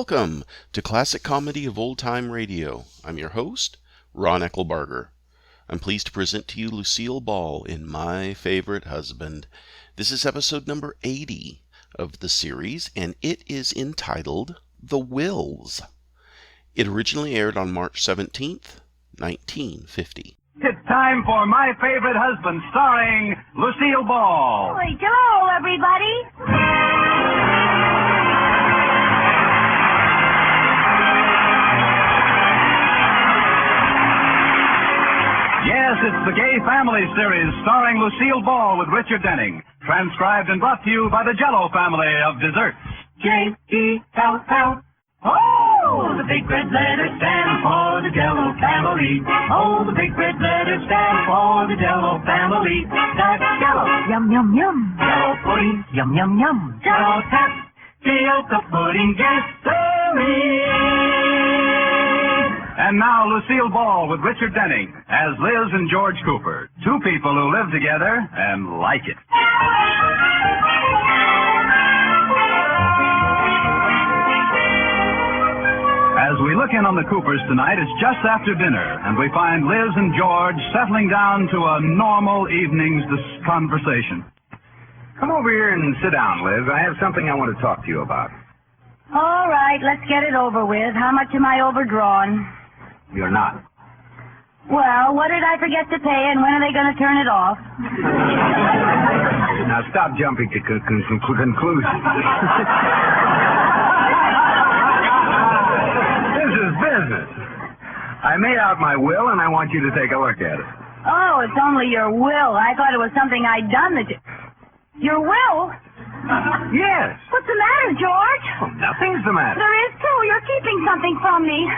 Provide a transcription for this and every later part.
Welcome to Classic Comedy of Old Time Radio. I'm your host, Ron Eckelbarger. I'm pleased to present to you Lucille Ball in My Favorite Husband. This is episode number 80 of the series, and it is entitled The Wills. It originally aired on March 17th, 1950. It's time for My Favorite Husband, starring Lucille Ball. Hello, everybody. Yes, it's the Gay Family Series, starring Lucille Ball with Richard Denning. Transcribed and brought to you by the Jell-O family of desserts. J-E-L-L. Oh, the big red letters stand for the Jell-O family. Oh, the big red letters stand for the Jell-O family. That's Jell-O. Yum, yum, yum. Jell-O pudding. Yum, yum, yum. Jell-O tap. Jell-O pudding. Yes, and now Lucille Ball with Richard Denning as Liz and George Cooper, two people who live together and like it. As we look in on the Coopers tonight, it's just after dinner, and we find Liz and George settling down to a normal evening's conversation. Come over here and sit down, Liz. I have something I want to talk to you about. All right, let's get it over with. How much am I overdrawn? You're not. Well, what did I forget to pay, and when are they going to turn it off? Now stop jumping to conclusions. This is business. I made out my will, and I want you to take a look at it. Oh, it's only your will. I thought it was something I'd done that you... Your will? Yes. What's the matter, George? Oh, nothing's the matter. There is, too. You're keeping something from me.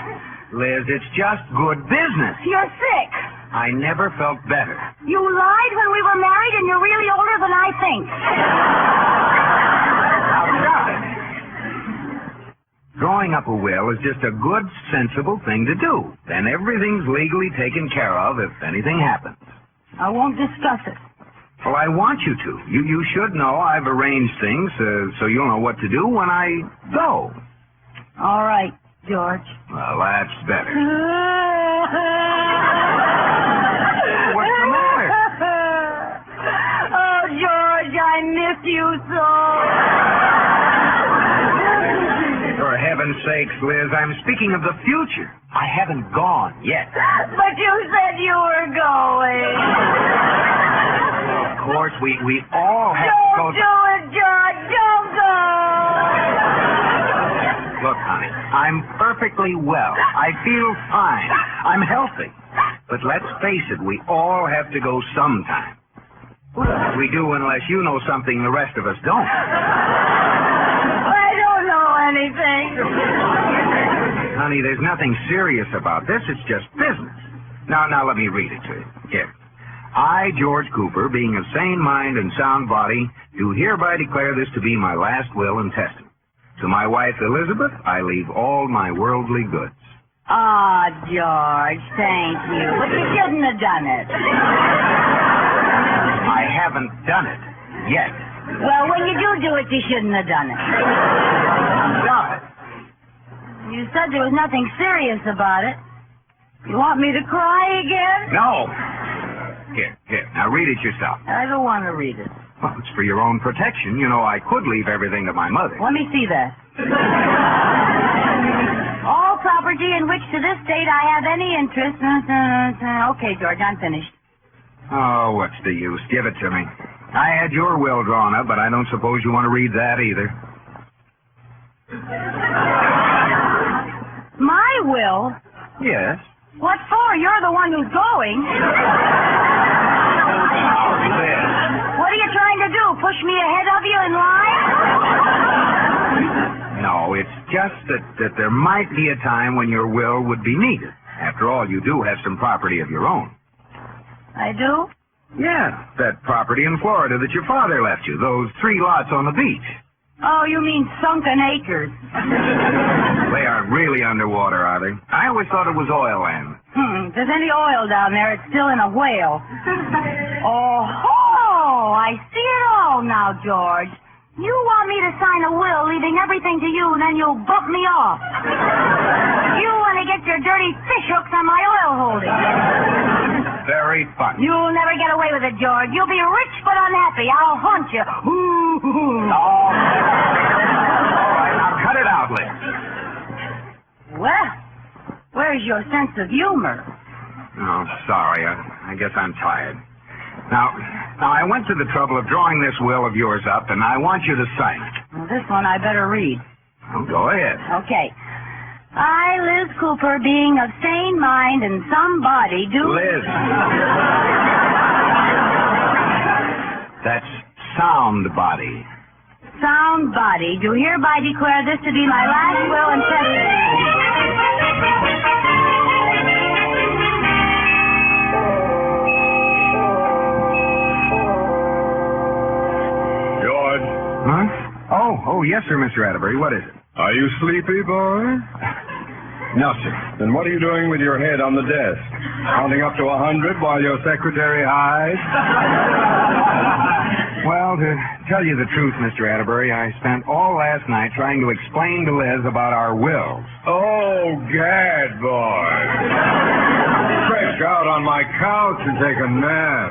Liz, it's just good business. You're sick. I never felt better. You lied when we were married, and you're really older than I think. Now, stop it. Drawing up a will is just a good, sensible thing to do. Then everything's legally taken care of if anything happens. I won't discuss it. Well, I want you to. You should know I've arranged things so you'll know what to do when I go. All right, George. Well, that's better. What's the matter? Oh, George, I miss you so. For heaven's sakes, Liz, I'm speaking of the future. I haven't gone yet. But you said you were going. Of course, we all have to go. Don't do it, George. Don't go. Look, honey, I'm perfectly well. I feel fine. I'm healthy. But let's face it, we all have to go sometime. We do unless you know something the rest of us don't. I don't know anything. Honey, there's nothing serious about this. It's just business. Now, let me read it to you. Here. I, George Cooper, being of sane mind and sound body, do hereby declare this to be my last will and testament. To my wife, Elizabeth, I leave all my worldly goods. Ah, George, thank you. But you shouldn't have done it. I haven't done it yet. Well, when you do it, you shouldn't have done it. Stop it. You said there was nothing serious about it. You want me to cry again? No. Here. Now read it yourself. I don't want to read it. Well, it's for your own protection. You know, I could leave everything to my mother. Let me see that. All property in which to this date I have any interest. Okay, George, I'm finished. Oh, what's the use? Give it to me. I had your will drawn up, but I don't suppose you want to read that either. My will? Yes. What for? You're the one who's going. What are you trying to do? Push me ahead of you in line? No, it's just that there might be a time when your will would be needed. After all, you do have some property of your own. I do? Yeah, that property in Florida that your father left you, those 3 lots on the beach. Oh, you mean sunken acres. They aren't really underwater, are they? I always thought it was oil land. If there's any oil down there, it's still in a whale. Oh, I see it all now, George. You want me to sign a will leaving everything to you, and then you'll bump me off. You want to get your dirty fish hooks on my oil holding. Very funny. You'll never get away with it, George. You'll be rich but unhappy. I'll haunt you. All right, now cut it out, Liz. Well, where's your sense of humor? Oh, sorry. I guess I'm tired. Now, I went to the trouble of drawing this will of yours up, and I want you to sign it. Well, this one I better read. Well, go ahead. Okay. I, Liz Cooper, being of sane mind and some body, do... Liz. That's sound body. Sound body, do hereby declare this to be my last will and testament. George, Huh? Oh, yes, sir, Mr. Atterbury. What is it? are you sleepy, boy? No, sir. Then what are you doing with your head on the desk? Counting up to 100 while your secretary hides? Well, to tell you the truth, Mr. Atterbury, I spent all last night trying to explain to Liz about our wills. Oh, gad, boy. Stretch out on my couch and take a nap.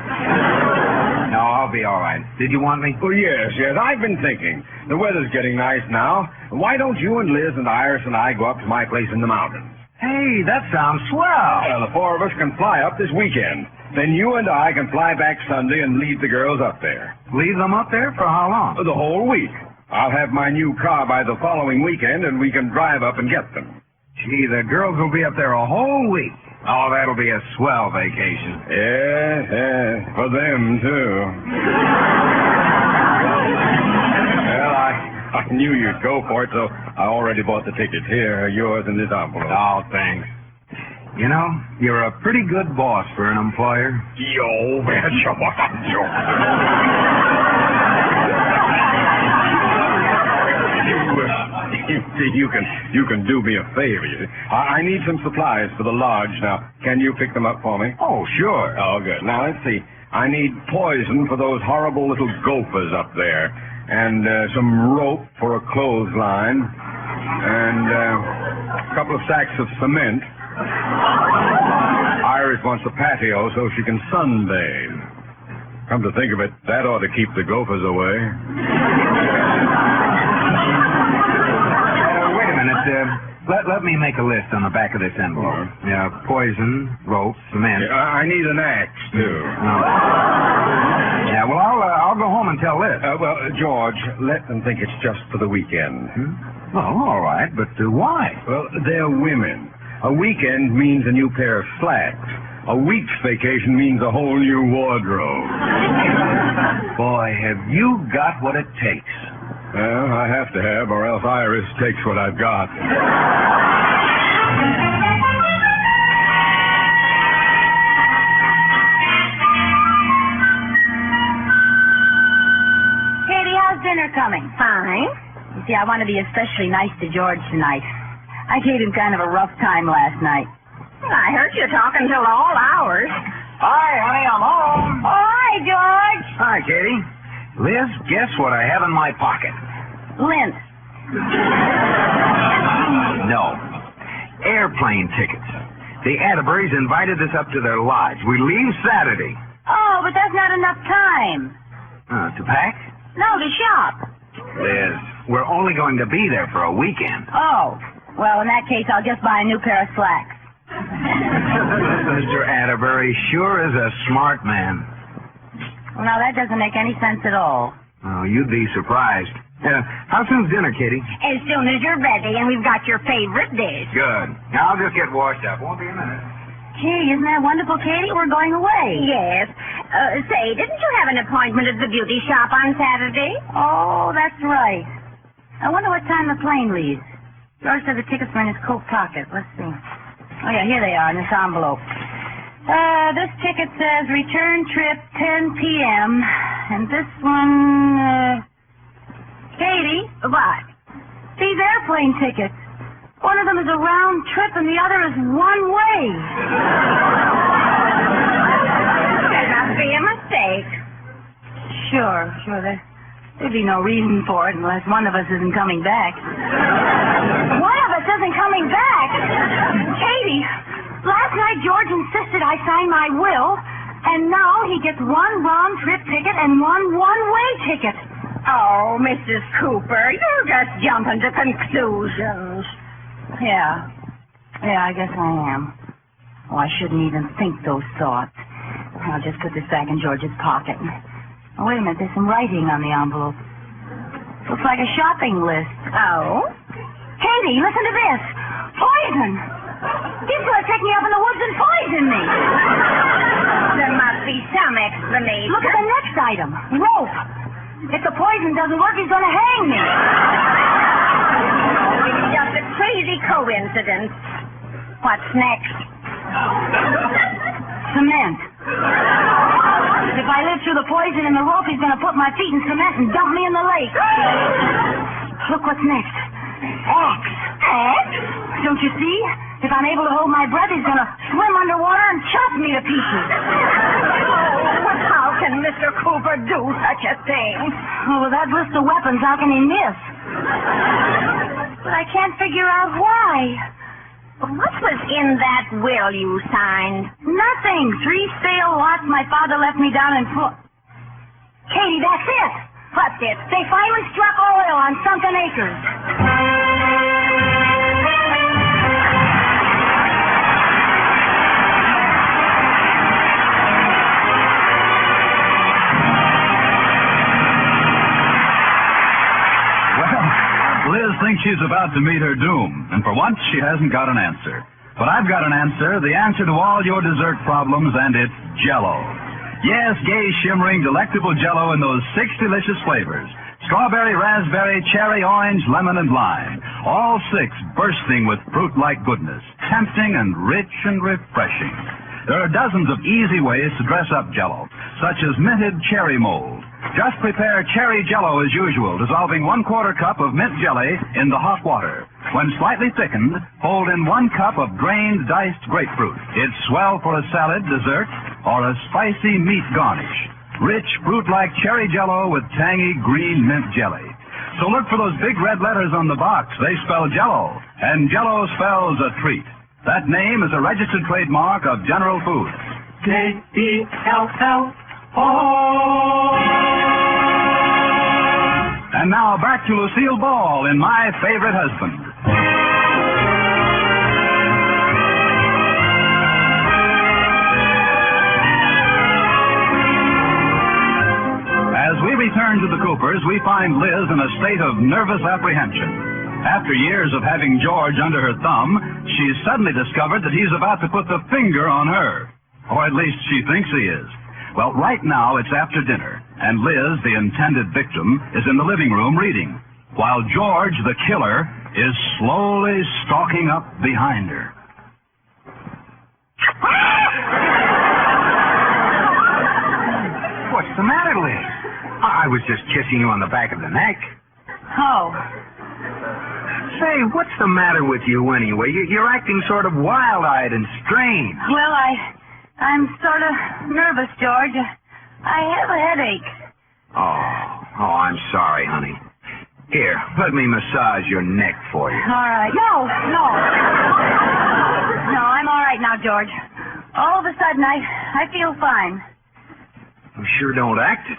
No, I'll be all right. Did you want me? Oh, yes. I've been thinking. The weather's getting nice now. Why don't you and Liz and Iris and I go up to my place in the mountains? Hey, that sounds swell. The four of us can fly up this weekend. Then you and I can fly back Sunday and leave the girls up there. Leave them up there for how long? The whole week. I'll have my new car by the following weekend, and we can drive up and get them. Gee, the girls will be up there a whole week. Oh, that'll be a swell vacation. Yeah, for them, too. Well, I knew you'd go for it, so I already bought the tickets. Here are yours in this envelope. Oh, thanks. You know, you're a pretty good boss for an employer. Yo, You can do me a favor. I need some supplies for the lodge now. Can you pick them up for me? Oh, sure. Oh, good. Now, let's see. I need poison for those horrible little gophers up there. And some rope for a clothesline. And a couple of sacks of cement. Iris wants a patio so she can sunbathe. Come to think of it, that ought to keep the gophers away. Wait a minute. Let me make a list on the back of this envelope. Yeah, poison, rope, cement. Yeah, I need an axe, too. Yeah, well, I'll go home and tell Liz. Well, George, let them think it's just for the weekend. Well, all right, but why? Well, they're women. A weekend means a new pair of slacks. A week's vacation means a whole new wardrobe. Boy, have you got what it takes. Well, I have to have, or else Iris takes what I've got. Katie, how's dinner coming? Fine. You see, I want to be especially nice to George tonight. I gave him kind of a rough time last night. I heard you talking till all hours. Hi, honey, I'm home. Oh, hi, George. Hi, Katie. Liz, guess what I have in my pocket? Lint. No. Airplane tickets. The Atterburys invited us up to their lodge. We leave Saturday. Oh, but that's not enough time. To pack? No, to shop. Liz, we're only going to be there for a weekend. Oh. Well, in that case, I'll just buy a new pair of slacks. Mr. Atterbury sure is a smart man. Well, now, that doesn't make any sense at all. Oh, you'd be surprised. How soon's dinner, Katie? As soon as you're ready, and we've got your favorite dish. Good. Now, I'll just get washed up. Won't be a minute. Gee, isn't that wonderful, Katie? We're going away. Yes. Say, didn't you have an appointment at the beauty shop on Saturday? Oh, that's right. I wonder what time the plane leaves. George said the tickets were in his coat pocket. Let's see. Oh, yeah, here they are in this envelope. This ticket says return trip 10 p.m. And this one, Katie? What? These airplane tickets. One of them is a round trip and the other is one way. There must be a mistake. Sure. There'd be no reason for it unless one of us isn't coming back. One of us isn't coming back? Katie, last night George insisted I sign my will, and now he gets one round-trip ticket and one one-way ticket. Oh, Mrs. Cooper, you're just jumping to conclusions. Yeah, I guess I am. Oh, I shouldn't even think those thoughts. I'll just put this back in George's pocket. Oh, wait a minute, there's some writing on the envelope. Looks like a shopping list. Oh? Katie, listen to this. Poison! He's going to take me up in the woods and poison me. There must be some explanation. Look at the next item. Rope. If the poison doesn't work, he's going to hang me. It's just a crazy coincidence. What's next? Cement. If I live through the poison and the rope, he's going to put my feet in cement and dump me in the lake. Look what's next. Axe. Axe? Don't you see? If I'm able to hold my breath, he's going to swim underwater and chop me to pieces. But how can Mr. Cooper do such a thing? Well, with that list of weapons, how can he miss? But I can't figure out why. What was in that will you signed? Nothing. 3 stale lots my father left me down in Katie, that's it. What's it? They finally struck oil on sunken acres. Liz thinks she's about to meet her doom, and for once she hasn't got an answer. But I've got an answer, the answer to all your dessert problems, and it's Jell-O. Yes, gay, shimmering, delectable Jell-O in those 6 delicious flavors. Strawberry, raspberry, cherry, orange, lemon, and lime. All 6 bursting with fruit-like goodness, tempting and rich and refreshing. There are dozens of easy ways to dress up Jell-O, such as minted cherry mold. Just prepare cherry Jell-O as usual, dissolving 1/4 cup of mint jelly in the hot water. When slightly thickened, fold in 1 cup of drained diced grapefruit. It's swell for a salad, dessert, or a spicy meat garnish. Rich fruit-like cherry Jell-O with tangy green mint jelly. So look for those big red letters on the box. They spell Jell-O, and Jell-O spells a treat. That name is a registered trademark of General Foods. Jell-O. And now back to Lucille Ball in My Favorite Husband. As we return to the Coopers, we find Liz in a state of nervous apprehension. After years of having George under her thumb, she's suddenly discovered that he's about to put the finger on her. Or at least she thinks he is. Well, right now it's after dinner, and Liz, the intended victim, is in the living room reading, while George, the killer, is slowly stalking up behind her. What's the matter, Liz? I was just kissing you on the back of the neck. Oh. Say, what's the matter with you anyway? You're acting sort of wild-eyed and strange. Well, I'm sort of nervous, George. I have a headache. Oh, I'm sorry, honey. Here, let me massage your neck for you. All right. No. No, I'm all right now, George. All of a sudden, I feel fine. You sure don't act it.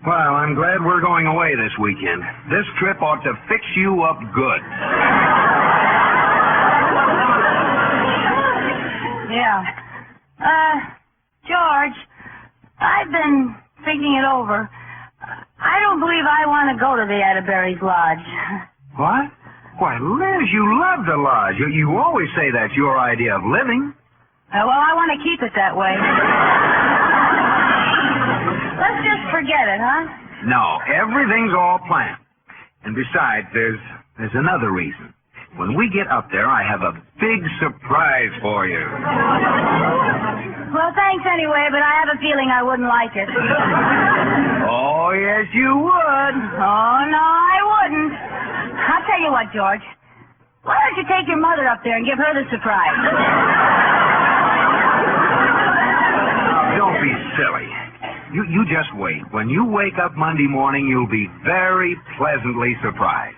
Well, I'm glad we're going away this weekend. This trip ought to fix you up good. Yeah. George, I've been thinking it over. I don't believe I want to go to the Atterbury's Lodge. What? Why, Liz, you love the lodge. You always say that's your idea of living. Well, I want to keep it that way. Let's just forget it, huh? No, everything's all planned. And besides, there's another reason. When we get up there, I have a big surprise for you. Well, thanks anyway, but I have a feeling I wouldn't like it. Oh, yes, you would. Oh, no, I wouldn't. I'll tell you what, George. Why don't you take your mother up there and give her the surprise? Don't be silly. You just wait. When you wake up Monday morning, you'll be very pleasantly surprised.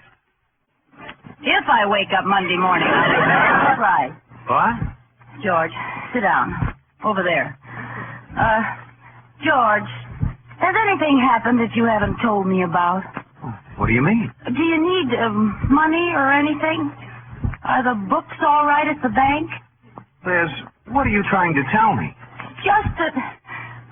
If I wake up Monday morning, I'll be very surprised. What? George, sit down. Over there. George, has anything happened that you haven't told me about? What do you mean? Do you need money or anything? Are the books all right at the bank? Liz, what are you trying to tell me? Just that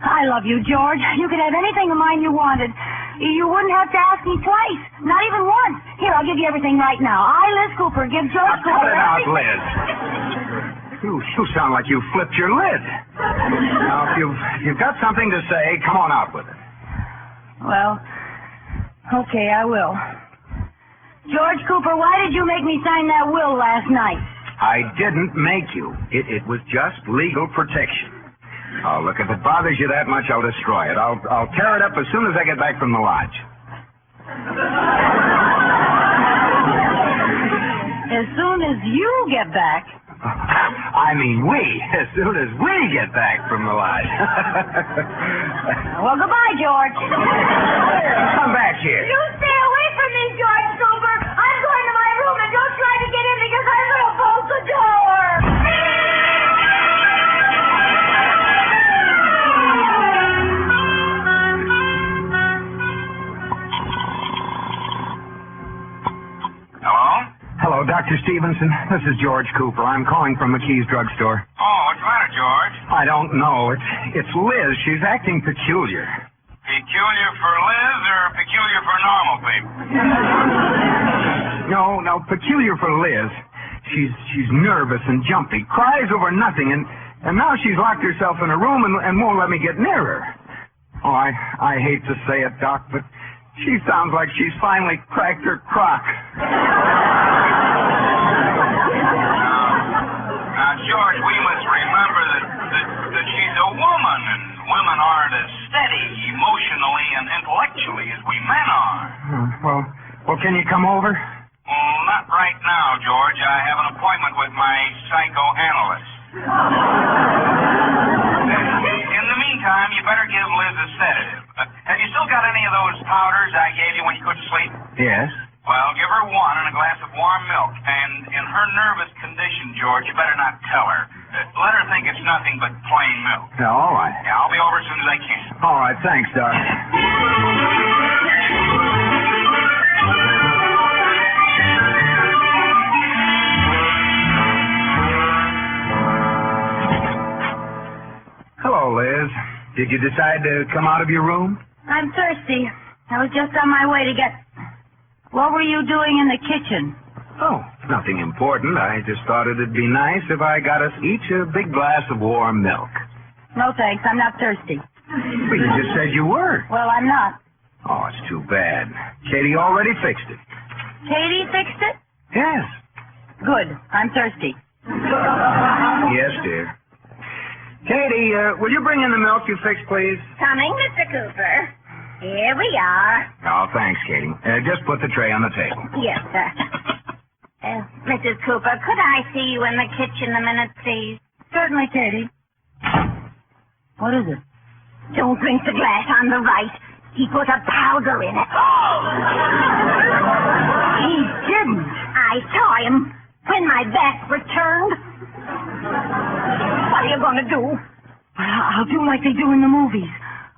I love you, George. You could have anything of mine you wanted. You wouldn't have to ask me twice, not even once. Here, I'll give you everything right now. I, Liz Cooper, give George Now, cut Cooper it out, everything. Liz. You sound like you flipped your lid. Now, if you've got something to say, come on out with it. Well, okay, I will. George Cooper, why did you make me sign that will last night? I didn't make you. It was just legal protection. Oh, look, if it bothers you that much, I'll destroy it. I'll tear it up as soon as I get back from the lodge. As soon as you get back. I mean we. As soon as we get back from the lodge. Well, goodbye, George. Come back here. You stay away from me, George Cooper. I'm going to my room, and don't try to get in because I'm going to bolt the door. Hello, Dr. Stevenson. This is George Cooper. I'm calling from McKee's drugstore. Oh, what's the matter, George? I don't know. It's Liz. She's acting peculiar. Peculiar for Liz or peculiar for normal people? No, peculiar for Liz. She's nervous and jumpy, cries over nothing, and now she's locked herself in a room and won't let me get near her. Oh, I hate to say it, Doc, but she sounds like she's finally cracked her crock. Now, George, we must remember that she's a woman, and women aren't as steady emotionally and intellectually as we men are. Well, can you come over? Well, not right now, George. I have an appointment with my psychoanalyst. In the meantime, you better give Liz a sedative. Have you still got any of those powders I gave you when you couldn't sleep? Yes. Well, give her one and a glass of warm milk. And in her nervous condition, George, you better not tell her. Let her think it's nothing but plain milk. Yeah, all right. Yeah, I'll be over as soon as I can. All right, thanks, Doc. Hello, Liz. Did you decide to come out of your room? I'm thirsty. I was just on my way to get... What were you doing in the kitchen? Oh, nothing important. I just thought it'd be nice if I got us each a big glass of warm milk. No, thanks. I'm not thirsty. But you just said you were. Well, I'm not. Oh, it's too bad. Katie already fixed it. Katie fixed it? Yes. Good. I'm thirsty. Yes, dear. Katie, will you bring in the milk you fixed, please? Coming, Mr. Cooper. Here we are. Oh, thanks, Katie. Just put the tray on the table. Yes, sir. Mrs. Cooper, could I see you in the kitchen a minute, please? Certainly, Katie. What is it? Don't drink the glass on the right. He put a powder in it. He didn't. I saw him when my back returned. What are you going to do? I'll do like they do in the movies.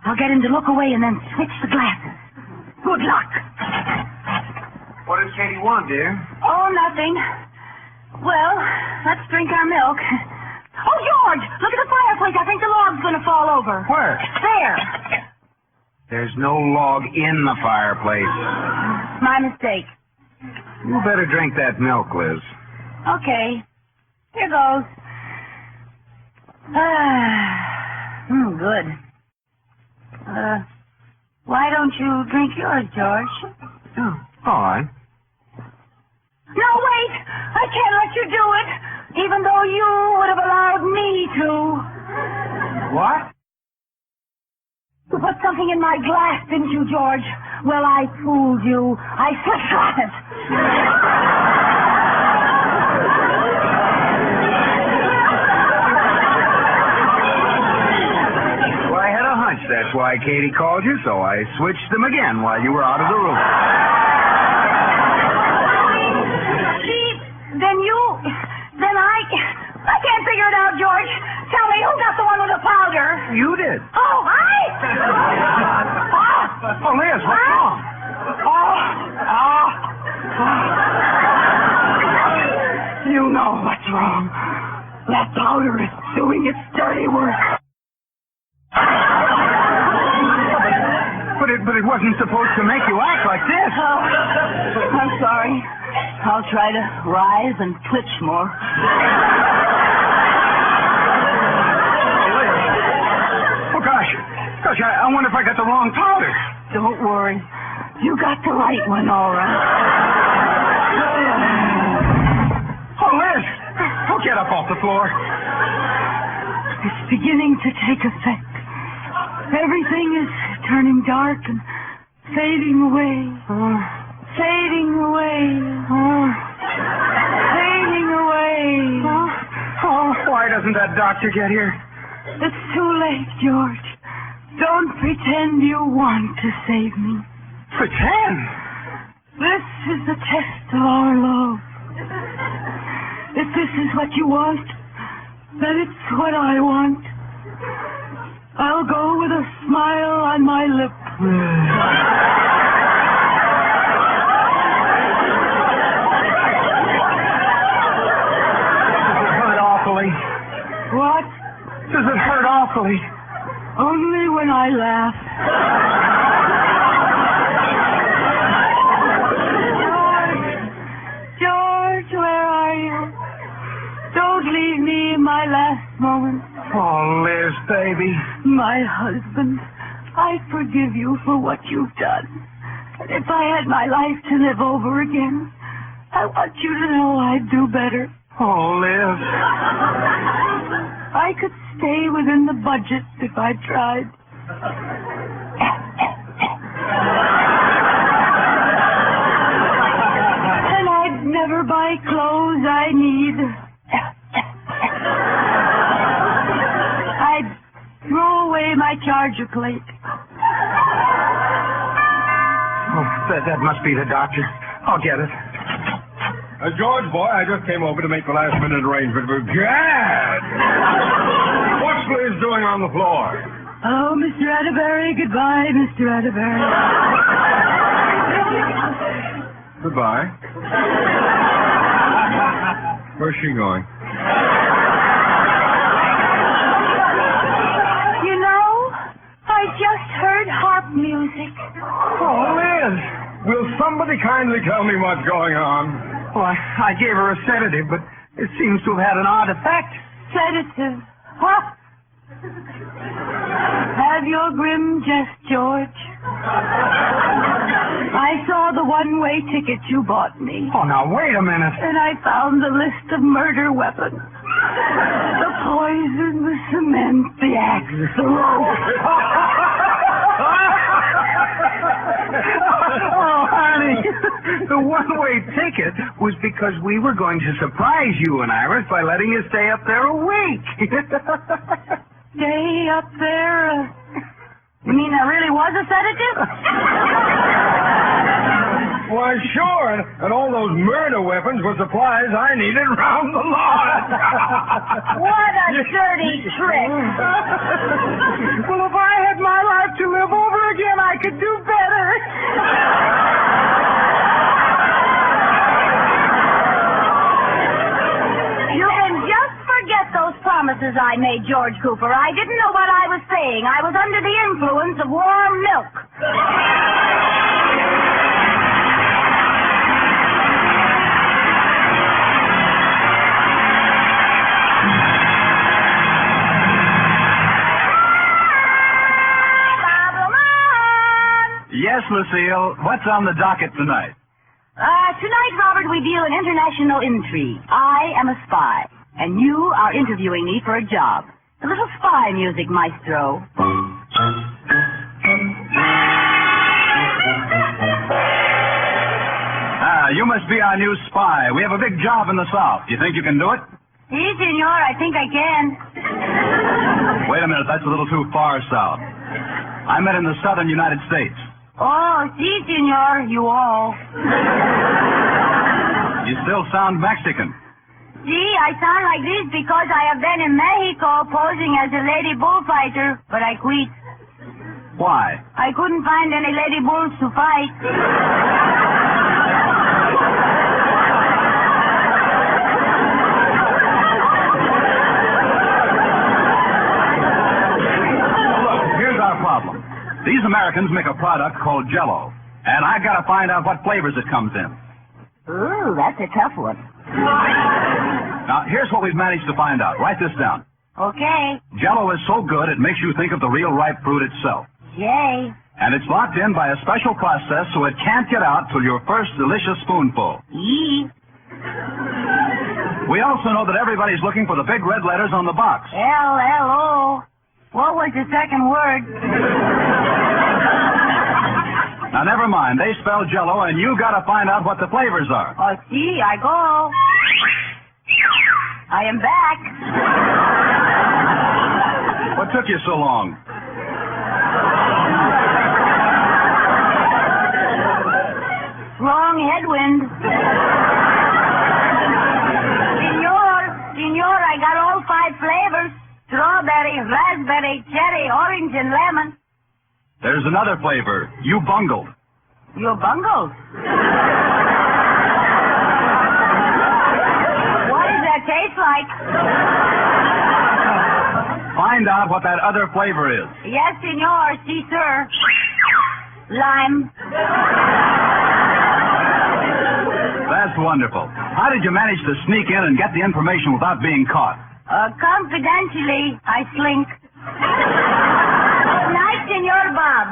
I'll get him to look away and then switch the glasses. Good luck. What does Katie want, dear? Oh, nothing. Well, let's drink our milk. Oh, George, look at the fireplace. I think the log's going to fall over. Where? There. There's no log in the fireplace. My mistake. You better drink that milk, Liz. Okay. Here goes. Good. Why don't you drink yours, George? Oh, all right. No, wait! I can't let you do it, even though you would have allowed me to. What? You put something in my glass, didn't you, George? Well, I fooled you. I switched glasses. Well, I had a hunch that's why why Katie called you, so I switched them again while you were out of the room. Gee, then I can't figure it out, George. Tell me, who got the one with the powder? You did. Oh, I? Oh, Liz, what's wrong? You know what's wrong. That powder is doing its dirty work. But it wasn't supposed to make you act like this. Oh, I'm sorry. I'll try to rise and twitch more. Oh, gosh, I wonder if I got the wrong powder. Don't worry. You got the right one, all right. Oh, Liz, oh, get up off the floor. It's beginning to take effect. Everything is turning dark and fading away. Fading away. Fading away. Oh, why doesn't that doctor get here? It's too late, George. Don't pretend you want to save me. Pretend? This is the test of our love. If this is what you want, then it's what I want. I'll go with a smile on my lip. Does it hurt awfully? What? Does it hurt awfully? Only when I laugh. George, where are you? Don't leave me in my last moment. Oh, Liz, baby. My husband, I forgive you for what you've done. And if I had my life to live over again, I want you to know I'd do better. Oh, Liz. I could stay within the budget if I tried. And I'd never buy clothes I need. I'd throw away my charger plate. Oh, that must be the doctor. I'll get it. George, boy, I just came over to make the last-minute arrangement for Gad. What's Liz doing on the floor? Oh, Mr. Atterbury, goodbye, Mr. Atterbury. Goodbye. Where's she going? You know, I just heard harp music. Oh, Liz, will somebody kindly tell me what's going on? Well, I gave her a sedative, but it seems to have had an odd effect. Sedative. Huh? Have your grim jest, George. I saw the one-way ticket you bought me. Oh, now, wait a minute. And I found the list of murder weapons. The poison, the cement, the axe, the rope. Oh, honey, the one-way ticket was because we were going to surprise you and Iris by letting you stay up there a week. Stay up there? You mean there really was a sedative? Why, sure, and all those murder weapons were supplies I needed round the lawn. What a dirty trick. Well, if I had my life to live over again, I could do better. You can just forget those promises I made, George Cooper. I didn't know what I was saying. I was under the influence of warm milk. Yes, Lucille. What's on the docket tonight? Tonight, Robert, we deal in international intrigue. I am a spy, and you are interviewing me for a job. A little spy music, maestro. You must be our new spy. We have a big job in the South. You think you can do it? Si, senor, I think I can. Wait a minute. That's a little too far south. I meant in the southern United States. Oh, si, senor, you all. You still sound Mexican. See, I sound like this because I have been in Mexico posing as a lady bullfighter, but I quit. Why? I couldn't find any lady bulls to fight. Problem. These Americans make a product called Jell-O, and I gotta find out what flavors it comes in. Ooh, that's a tough one. Now, here's what we've managed to find out. Write this down. Okay. Jell-O is so good it makes you think of the real ripe fruit itself. Yay. And it's locked in by a special process so it can't get out till your first delicious spoonful. Yee. We also know that everybody's looking for the big red letters on the box. L-L-O. What was the second word? Now, never mind. They spell Jell-O, and you gotta find out what the flavors are. Oh, see, I go. I am back. What took you so long? Wrong headwind. Senor, I got all 5 flavors. Strawberry, raspberry, cherry, orange, and lemon. There's another flavor. You bungled. You bungled? What does that taste like? Find out what that other flavor is. Yes, senor. Si, sir. Lime. That's wonderful. How did you manage to sneak in and get the information without being caught? Confidentially, I slink. Good night, Senor Bob.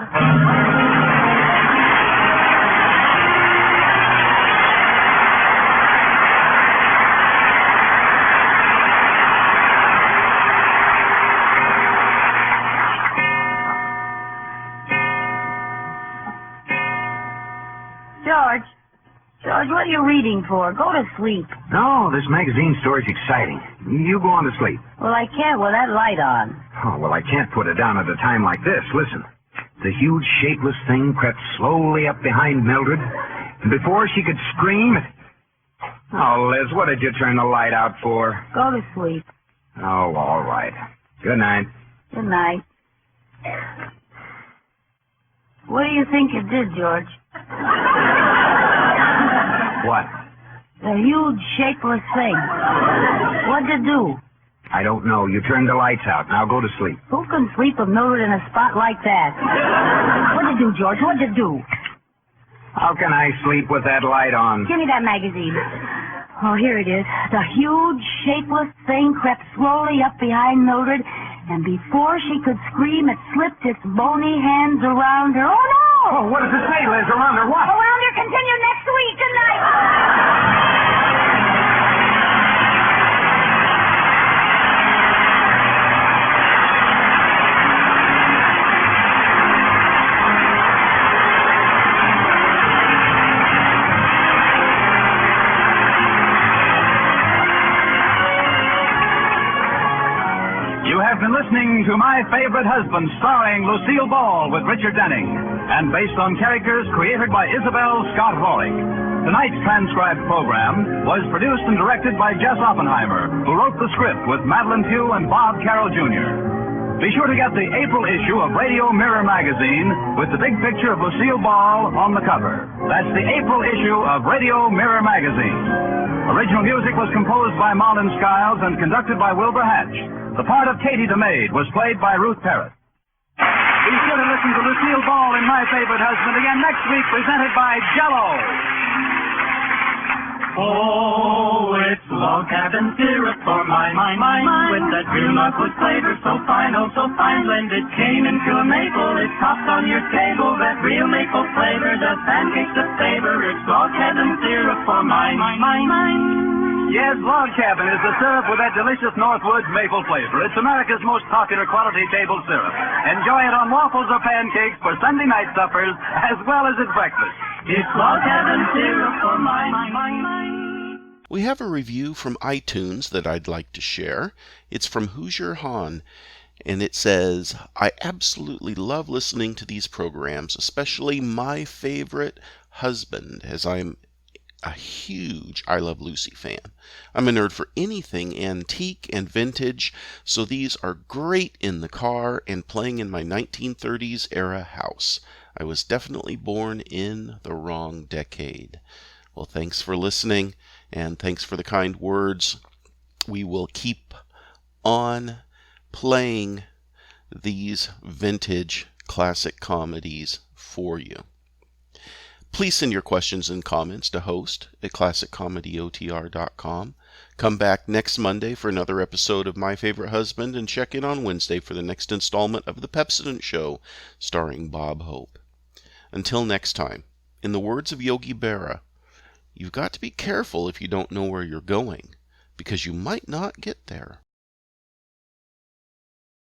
George, what are you reading for? Go to sleep. No, this magazine story's exciting. You go on to sleep. Well, I can't with that light on. Oh, well, I can't put it down at a time like this. Listen. The huge, shapeless thing crept slowly up behind Mildred, and before she could scream... Oh, Liz, what did you turn the light out for? Go to sleep. Oh, all right. Good night. Good night. What do you think it did, George? What? The huge, shapeless thing. What'd it do? I don't know. You turned the lights out. Now go to sleep. Who can sleep with Mildred in a spot like that? What'd you do, George? What'd you do? How can I sleep with that light on? Give me that magazine. Oh, here it is. The huge, shapeless thing crept slowly up behind Mildred, and before she could scream, it slipped its bony hands around her. Oh, no! Oh, what does it say, Liz? Around her what? Around her. Continue next week. Good night. You have been listening to My Favorite Husband, starring Lucille Ball with Richard Denning, and based on characters created by Isabel Scott Rorick. Tonight's transcribed program was produced and directed by Jess Oppenheimer, who wrote the script with Madeline Pugh and Bob Carroll Jr. Be sure to get the April issue of Radio Mirror magazine with the big picture of Lucille Ball on the cover. That's the April issue of Radio Mirror magazine. Original music was composed by Marlon Skiles and conducted by Wilbur Hatch. The part of Katie the Maid was played by Ruth Parrott. Be sure to listen to Lucille Ball in My Favorite Husband again next week, presented by Jell-O. Oh, it's log cabin syrup for my mind, with that real Northwood flavor so fine, oh so fine, blended came into a maple, it topped on your table, that real maple flavor, the pancakes of favor, it's log cabin syrup for my mind. Yes, Log Cabin is the syrup with that delicious Northwoods maple flavor. It's America's most popular quality table syrup. Enjoy it on waffles or pancakes for Sunday night suppers as well as at breakfast. It's Log Cabin syrup for my mind. We have a review from iTunes that I'd like to share. It's from Hoosier Han, And it says, I absolutely love listening to these programs, especially My Favorite Husband, as I'm a huge I Love Lucy fan. I'm a nerd for anything antique and vintage, so these are great in the car and playing in my 1930s era house. I was definitely born in the wrong decade. Well, thanks for listening, and thanks for the kind words. We will keep on playing these vintage classic comedies for you. Please send your questions and comments to host@classiccomedyotr.com. Come back next Monday for another episode of My Favorite Husband, and check in on Wednesday for the next installment of The Pepsodent Show, starring Bob Hope. Until next time, in the words of Yogi Berra, you've got to be careful if you don't know where you're going, because you might not get there.